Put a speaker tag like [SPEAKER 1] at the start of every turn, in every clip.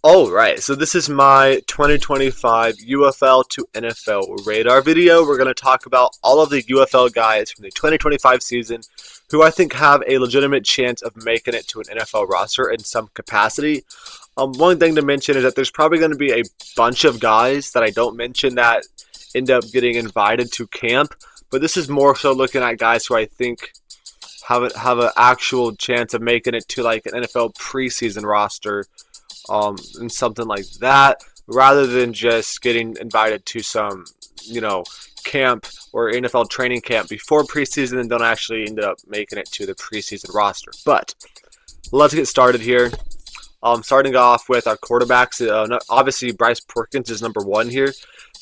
[SPEAKER 1] Alright, so this is my 2025 UFL to NFL radar video. We're going to talk about all of the UFL guys from the 2025 season who I think have a legitimate chance of making it to an NFL roster in some capacity. One thing to mention is that there's probably going to be a bunch of guys that I don't mention that end up getting invited to camp, but this is more so looking at guys who I think have an actual chance of making it to like an NFL preseason roster. And something like that, rather than just getting invited to some, camp or NFL training camp before preseason and don't actually end up making it to the preseason roster. But let's get started here. Starting off with our quarterbacks, obviously Bryce Perkins is number one here,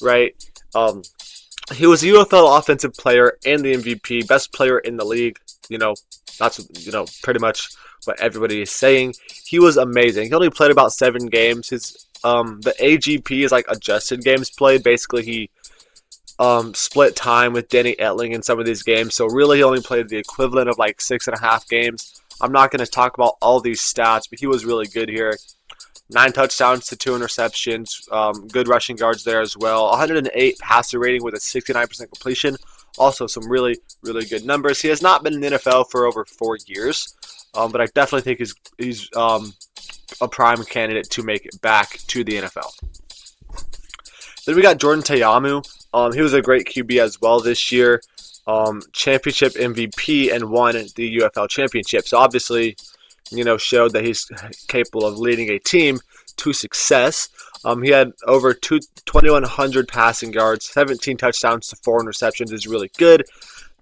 [SPEAKER 1] right? He was a UFL offensive player and the MVP, best player in the league. That's pretty much what everybody is saying. He was amazing. He only played about 7 games. His the AGP is like adjusted games played. Basically, he split time with Danny Etling in some of these games. So really, he only played the equivalent of like 6.5 games. I'm not going to talk about all these stats, but he was really good here. 9 touchdowns to 2 interceptions. Good rushing yards there as well. 108 passer rating with a 69% completion. Also, some really, really good numbers. He has not been in the NFL for over 4 years, but I definitely think he's a prime candidate to make it back to the NFL. Then we got Jordan Ta'amu. He was a great QB as well this year. Championship MVP and won the UFL championship. So obviously, showed that he's capable of leading a team to success. He had over 2,100 passing yards, 17 touchdowns to 4 interceptions is really good.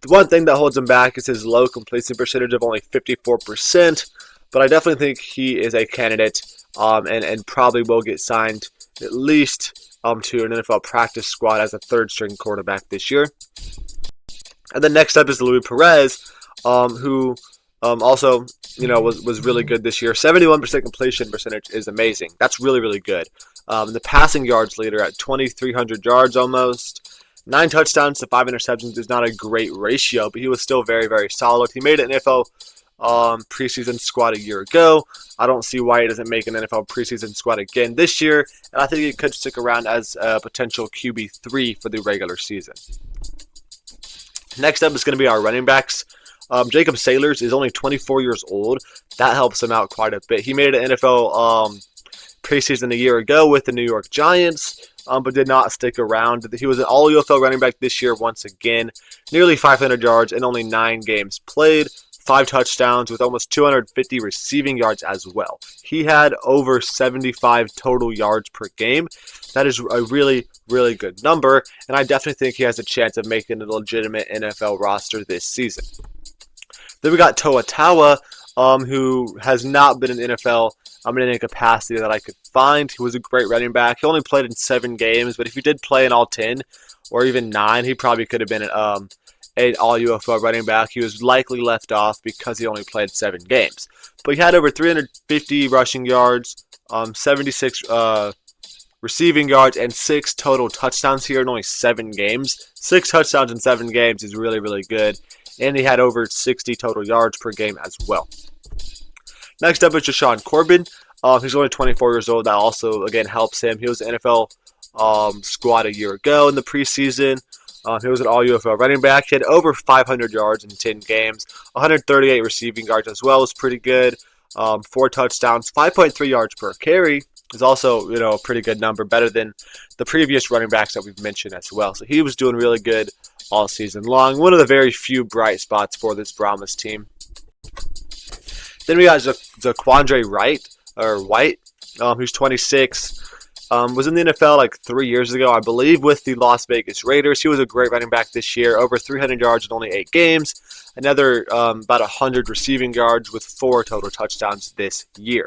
[SPEAKER 1] The one thing that holds him back is his low completion percentage of only 54%, but I definitely think he is a candidate and probably will get signed at least to an NFL practice squad as a third-string quarterback this year. And then next up is Luis Perez, who also was really good this year. 71% completion percentage is amazing. That's really, really good. The passing yards leader at 2,300 yards almost. 9 touchdowns to 5 interceptions is not a great ratio, but he was still very, very solid. He made an NFL preseason squad a year ago. I don't see why he doesn't make an NFL preseason squad again this year, and I think he could stick around as a potential QB3 for the regular season. Next up is going to be our running backs. Jacob Sailors is only 24 years old. That helps him out quite a bit. He made an NFL preseason a year ago with the New York Giants, but did not stick around. He was an all-UFL running back this year once again. Nearly 500 yards in only 9 games played. 5 touchdowns with almost 250 receiving yards as well. He had over 75 total yards per game. That is a really, really good number, and I definitely think he has a chance of making a legitimate NFL roster this season. Then we got Toa Tawa, who has not been in the NFL in any capacity that I could find. He was a great running back. He only played in 7 games, but if he did play in all 10 or even 9, he probably could have been an all-UFL running back. He was likely left off because he only played 7 games. But he had over 350 rushing yards, 76 receiving yards, and 6 total touchdowns here in only 7 games. 6 touchdowns in 7 games is really, really good. And he had over 60 total yards per game as well. Next up is Jashawn Corbin. He's only 24 years old. That also, again, helps him. He was an NFL squad a year ago in the preseason. He was an all-UFL running back. He had over 500 yards in 10 games. 138 receiving yards as well is pretty good. 4 touchdowns. 5.3 yards per carry is also, a pretty good number. Better than the previous running backs that we've mentioned as well. So he was doing really good all season long. One of the very few bright spots for this Brahmas team. Then we got Zaquandre White, who's 26. Was in the NFL like 3 years ago, I believe, with the Las Vegas Raiders. He was a great running back this year, over 300 yards in only 8 games. Another about 100 receiving yards with 4 total touchdowns this year.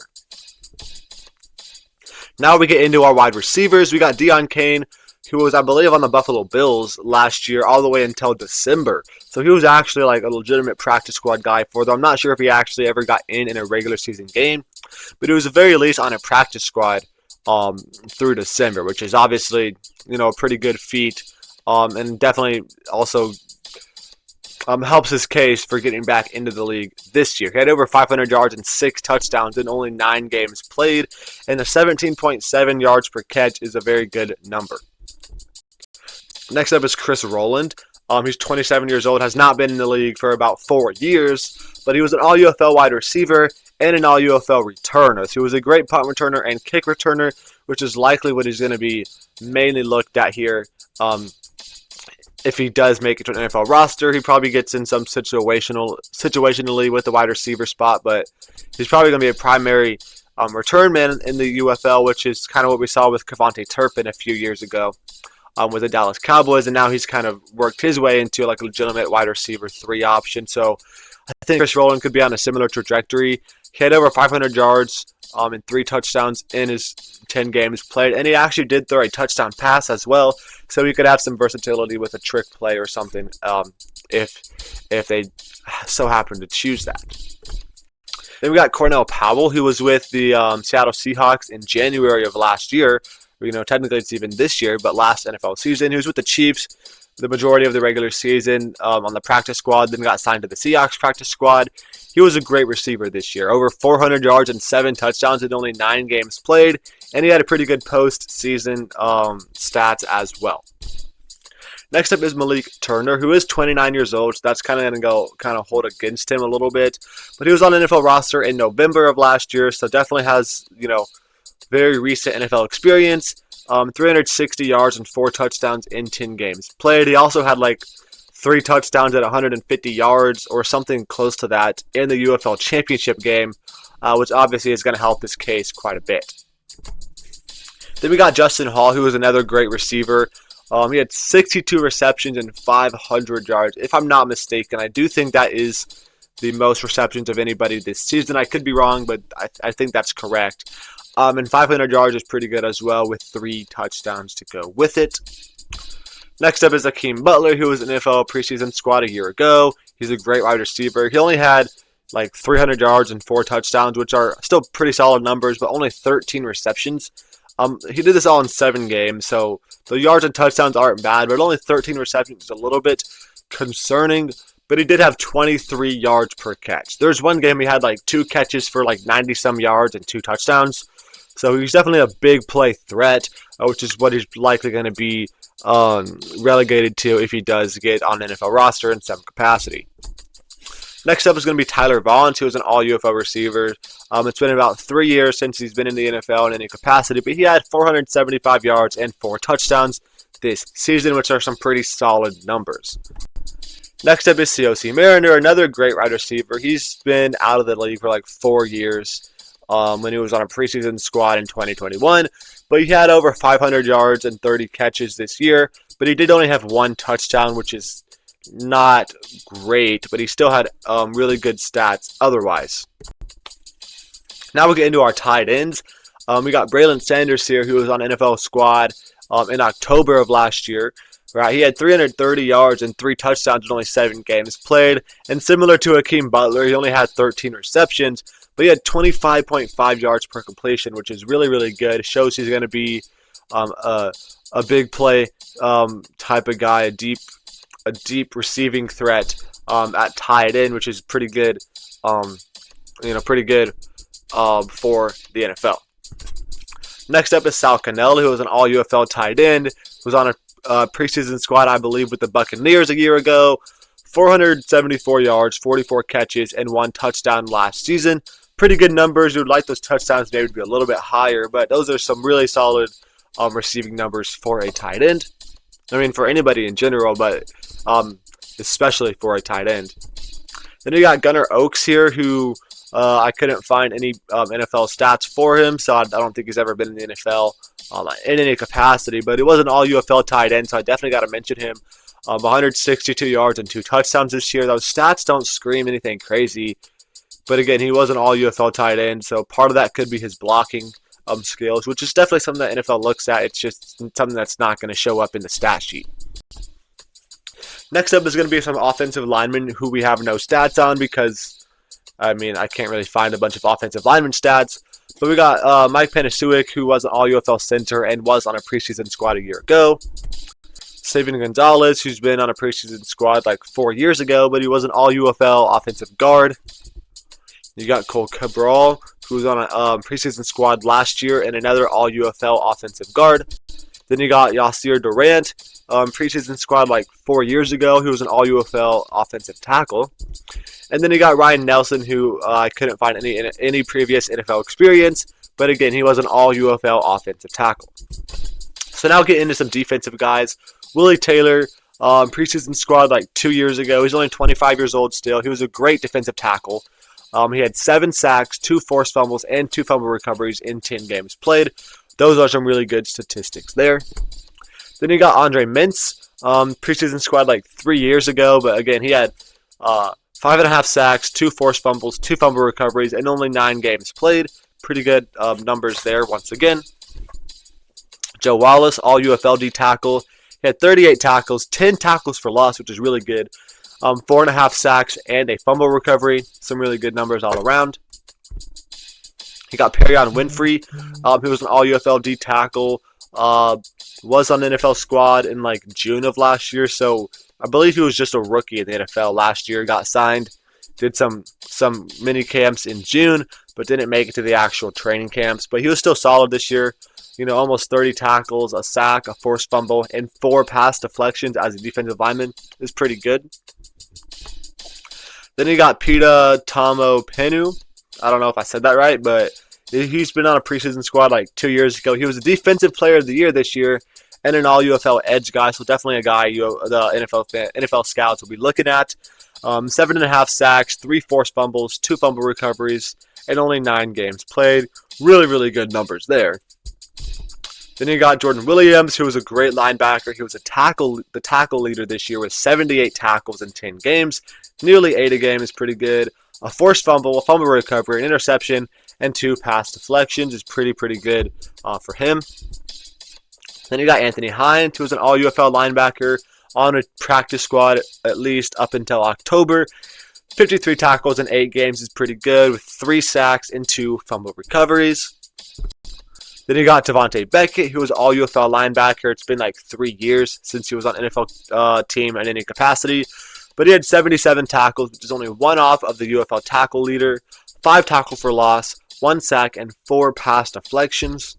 [SPEAKER 1] Now we get into our wide receivers. We got Deon Cain, who was, I believe, on the Buffalo Bills last year all the way until December. So he was actually like a legitimate practice squad guy for them. I'm not sure if he actually ever got in a regular season game, but it was at the very least on a practice squad through December, which is obviously, a pretty good feat, and definitely also helps his case for getting back into the league this year. He had over 500 yards and 6 touchdowns in only 9 games played, and the 17.7 yards per catch is a very good number. Next up is Chris Rowland. He's 27 years old, has not been in the league for about 4 years, but he was an all-UFL wide receiver and an all-UFL returner. So he was a great punt returner and kick returner, which is likely what he's going to be mainly looked at here. If he does make it to an NFL roster, he probably gets in some situationally with the wide receiver spot, but he's probably going to be a primary return man in the UFL, which is kind of what we saw with Kevontae Turpin a few years ago with the Dallas Cowboys, and now he's kind of worked his way into like a legitimate wide receiver 3 option. So I think Chris Rowland could be on a similar trajectory. He had over 500 yards and 3 touchdowns in his 10 games played, and he actually did throw a touchdown pass as well, so he could have some versatility with a trick play or something if they so happen to choose that. Then we got Cornell Powell, who was with the Seattle Seahawks in January of last year. Technically it's even this year, but last NFL season. He was with the Chiefs the majority of the regular season on the practice squad, then got signed to the Seahawks practice squad. He was a great receiver this year. Over 400 yards and 7 touchdowns in only 9 games played, and he had a pretty good postseason stats as well. Next up is Malik Turner, who is 29 years old, so that's kind of going to hold against him a little bit. But he was on the NFL roster in November of last year, so definitely has, very recent NFL experience. 360 yards and 4 touchdowns in 10 games played. He also had 3 touchdowns at 150 yards or something close to that in the UFL championship game, which obviously is going to help his case quite a bit. Then we got Justin Hall, who is another great receiver. He had 62 receptions and 500 yards, if I'm not mistaken. I do think that is the most receptions of anybody this season. I could be wrong, but I think that's correct. And 500 yards is pretty good as well, with 3 touchdowns to go with it. Next up is Akeem Butler, who was an NFL preseason squad a year ago. He's a great wide receiver. He only had 300 yards and 4 touchdowns, which are still pretty solid numbers, but only 13 receptions. He did this all in 7 games, so the yards and touchdowns aren't bad, but only 13 receptions is a little bit concerning. But he did have 23 yards per catch. There's one game he had 2 catches for 90-some yards and 2 touchdowns. So he's definitely a big play threat, which is what he's likely going to be relegated to if he does get on an NFL roster in some capacity. Next up is going to be Tyler Vaughn, who is an all-UFL receiver. It's been about 3 years since he's been in the NFL in any capacity, but he had 475 yards and 4 touchdowns this season, which are some pretty solid numbers. Next up is COC Mariner, another great wide receiver. He's been out of the league for 4 years. When he was on a preseason squad in 2021. But he had over 500 yards and 30 catches this year. But he did only have 1 touchdown, which is not great. But he still had really good stats otherwise. Now we'll get into our tight ends. We got Braylon Sanders here, who was on NFL squad in October of last year. Right, he had 330 yards and 3 touchdowns in only 7 games played. And similar to Akeem Butler, he only had 13 receptions. But he had 25.5 yards per completion, which is really, really good. It shows he's going to be a big play type of guy, a deep receiving threat at tight end, which is pretty good, for the NFL. Next up is Sal Cannell, who was an all-UFL tight end, was on a preseason squad, I believe, with the Buccaneers a year ago. 474 yards, 44 catches, and 1 touchdown last season. Pretty good numbers. You would like those touchdowns maybe to be a little bit higher, but those are some really solid receiving numbers for a tight end. I mean, for anybody in general, but especially for a tight end. Then you got Gunnar Oaks here, who I couldn't find any NFL stats for him, so I don't think he's ever been in the NFL in any capacity, but he was an all-UFL tight end, so I definitely got to mention him. 162 yards and 2 touchdowns this year. Those stats don't scream anything crazy. But again, he was an all-UFL tight end, so part of that could be his blocking skills, which is definitely something that NFL looks at. It's just something that's not going to show up in the stat sheet. Next up is going to be some offensive linemen who we have no stats on because, I can't really find a bunch of offensive lineman stats. But we got Mike Panasiewicz, who was an all-UFL center and was on a preseason squad a year ago. Savion Gonzalez, who's been on a preseason squad like 4 years ago, but he was an all-UFL offensive guard. You got Cole Cabral, who was on a preseason squad last year and another all-UFL offensive guard. Then you got Yasir Durant, preseason squad like 4 years ago, who was an all-UFL offensive tackle. And then you got Ryan Nelson, who I couldn't find any previous NFL experience, but again, he was an all-UFL offensive tackle. So now get into some defensive guys. Willie Taylor, preseason squad like 2 years ago. He's only 25 years old still. He was a great defensive tackle. He had 7 sacks, 2 forced fumbles, and 2 fumble recoveries in 10 games played. Those are some really good statistics there. Then you got Andre Mintz, preseason squad like 3 years ago, but again, he had 5.5 sacks, 2 forced fumbles, 2 fumble recoveries, and only 9 games played. Pretty good numbers there once again. Joe Wallace, all UFL D tackle. He had 38 tackles, 10 tackles for loss, which is really good. 4.5 sacks and a fumble recovery. Some really good numbers all around. He got Perion Winfrey, who was an all UFL D tackle. Was on the NFL squad in like June of last year, so I believe he was just a rookie in the NFL last year. Got signed, did some mini camps in June, but didn't make it to the actual training camps. But he was still solid this year. You know, almost 30 tackles, a sack, a forced fumble, and 4 pass deflections as a defensive lineman is pretty good. Then you got Pita Tomopenu. I don't know if I said that right, but he's been on a preseason squad like 2 years ago. He was a defensive player of the year this year and an all-UFL edge guy, so definitely a guy the NFL scouts will be looking at. 7.5 sacks, 3 forced fumbles, 2 fumble recoveries, and only 9 games played. Really, really good numbers there. Then you got Jordan Williams, who was a great linebacker. He was the tackle leader this year with 78 tackles in 10 games. Nearly 8 a game is pretty good. A forced fumble, a fumble recovery, an interception, and 2 pass deflections is pretty good for him. Then you got Anthony Hines, who was an all-UFL linebacker on a practice squad at least up until October. 53 tackles in 8 games is pretty good with 3 sacks and 2 fumble recoveries. Then you got Devontae Beckett, who was an all-UFL linebacker. It's been like 3 years since he was on NFL team in any capacity. But he had 77 tackles, which is only 1 off of the UFL tackle leader. 5 tackles for loss, 1 sack, and 4 pass deflections.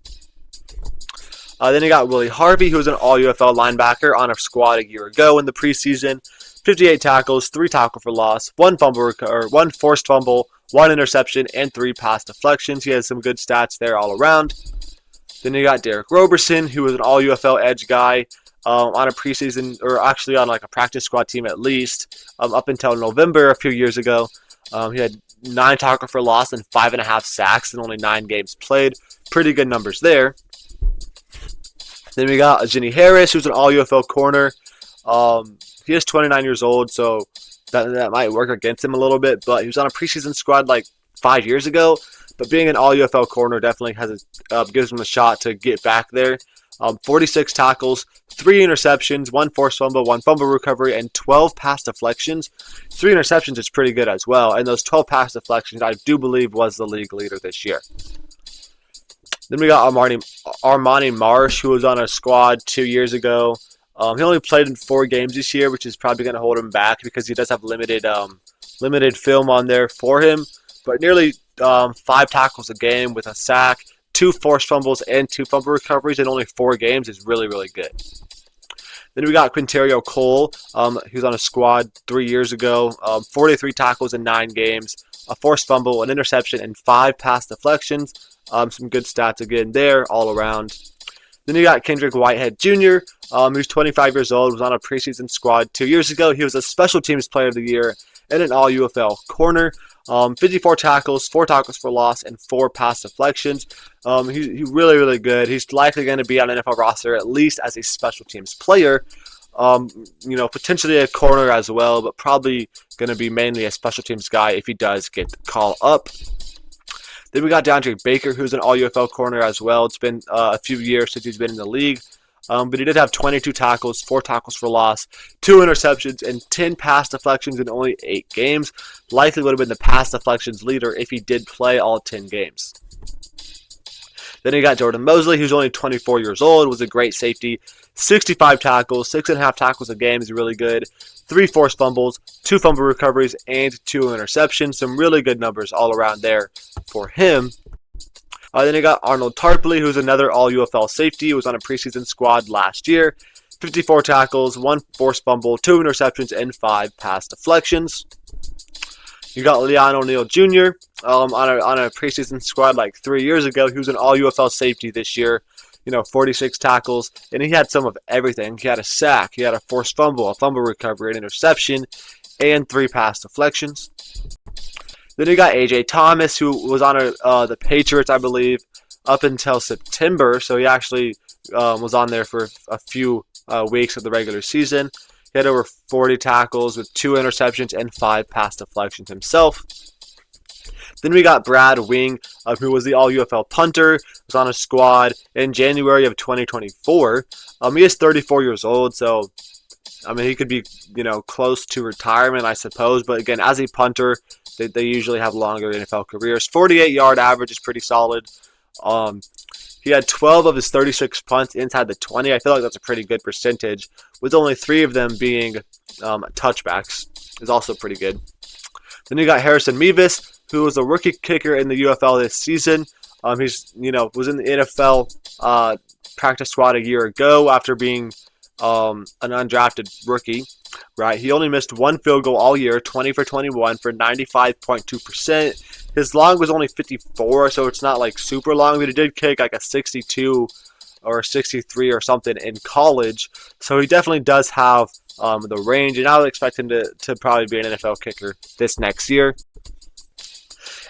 [SPEAKER 1] Then you got Willie Harvey, who was an all-UFL linebacker on a squad a year ago in the preseason. 58 tackles, 3 tackles for loss, 1 forced fumble, 1 interception, and 3 pass deflections. He has some good stats there all around. Then you got Derek Roberson, who was an all-UFL edge guy on a preseason, or actually on like a practice squad team at least, up until November a few years ago. He had 9 tackles for loss and 5.5 sacks in only 9 games played. Pretty good numbers there. Then we got Jenny Harris, who's an all-UFL corner. He is 29 years old, so that might work against him a little bit, but he was on a preseason squad like 5 years ago. But being an all-UFL corner definitely gives him a shot to get back there. 46 tackles, 3 interceptions, 1 forced fumble, 1 fumble recovery, and 12 pass deflections. 3 interceptions is pretty good as well, and those 12 pass deflections I do believe was the league leader this year. Then we got Armani Marsh, who was on a squad 2 years ago. He only played in 4 games this year, which is probably going to hold him back because he does have limited film on there for him. But nearly 5 tackles a game with a sack, 2 forced fumbles, and 2 fumble recoveries in only 4 games is really, really good. Then we got Quinterio Cole. He was on a squad 3 years ago. 43 tackles in 9 games, a forced fumble, an interception, and 5 pass deflections. Some good stats again there all around. Then you got Kendrick Whitehead Jr., who's 25 years old, was on a preseason squad 2 years ago. He was a special teams player of the year and an all-UFL corner. 54 tackles, 4 tackles for loss, and 4 pass deflections. He's really, really good. He's likely going to be on an NFL roster at least as a special teams player. Potentially a corner as well, but probably going to be mainly a special teams guy if he does get the call up. Then we got DeAndre Baker, who's an all-UFL corner as well. It's been a few years since he's been in the league. But he did have 22 tackles, 4 tackles for loss, 2 interceptions, and 10 pass deflections in only 8 games. Likely would have been the pass deflections leader if he did play all 10 games. Then you got Jordan Mosley, who's only 24 years old, was a great safety. 65 tackles, 6.5 tackles a game is really good. 3 forced fumbles, 2 fumble recoveries, and 2 interceptions. Some really good numbers all around there for him. Then you got Arnold Tarpley, who's another all-UFL safety. He was on a preseason squad last year. 54 tackles, 1 forced fumble, 2 interceptions, and 5 pass deflections. You got Leon O'Neal Jr. On a preseason squad like 3 years ago. He was an all-UFL safety this year. 46 tackles, and he had some of everything. He had a sack, he had a forced fumble, a fumble recovery, an interception, and 3 pass deflections. Then you got AJ Thomas, who was on the Patriots, I believe, up until September. So he actually was on there for a few weeks of the regular season. He had over 40 tackles with 2 interceptions and 5 pass deflections himself. Then we got Brad Wing, who was the all-UFL punter, was on a squad in January of 2024. He is 34 years old, so he could be close to retirement, I suppose. But again, as a punter, they usually have longer NFL careers. 48-yard average is pretty solid. He had 12 of his 36 punts inside the 20. I feel like that's a pretty good percentage, with only 3 of them being touchbacks. Is also pretty good. Then you got Harrison Mevis, who was a rookie kicker in the UFL this season. He's was in the NFL practice squad a year ago after being an undrafted rookie. Right, he only missed 1 field goal all year, 20 for 21 for 95.2%. His long was only 54, so it's not like super long, but he did kick like a 62 or 63 or something in college. So he definitely does have the range, and I would expect him to probably be an NFL kicker this next year.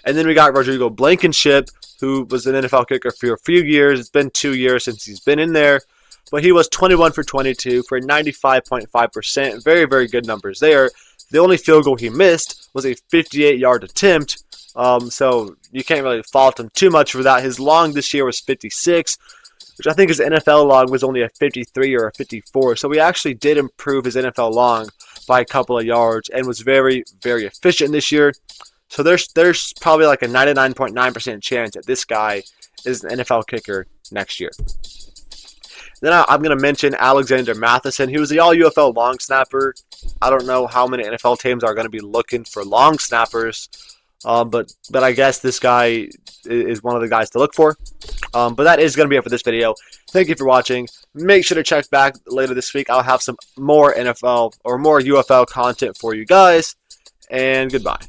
[SPEAKER 1] And then we got Rodrigo Blankenship, who was an NFL kicker for a few years. It's been 2 years since he's been in there. But he was 21 for 22 for 95.5%. Very, very good numbers there. The only field goal he missed was a 58-yard attempt. So you can't really fault him too much for that. His long this year was 56, which I think his NFL long was only a 53 or a 54. So he actually did improve his NFL long by a couple of yards and was very, very efficient this year. So there's probably like a 99.9% chance that this guy is an NFL kicker next year. Then I'm going to mention Alexander Matheson. He was the all-UFL long snapper. I don't know how many NFL teams are going to be looking for long snappers, but I guess this guy is one of the guys to look for. But that is going to be it for this video. Thank you for watching. Make sure to check back later this week. I'll have some more NFL or more UFL content for you guys. And goodbye.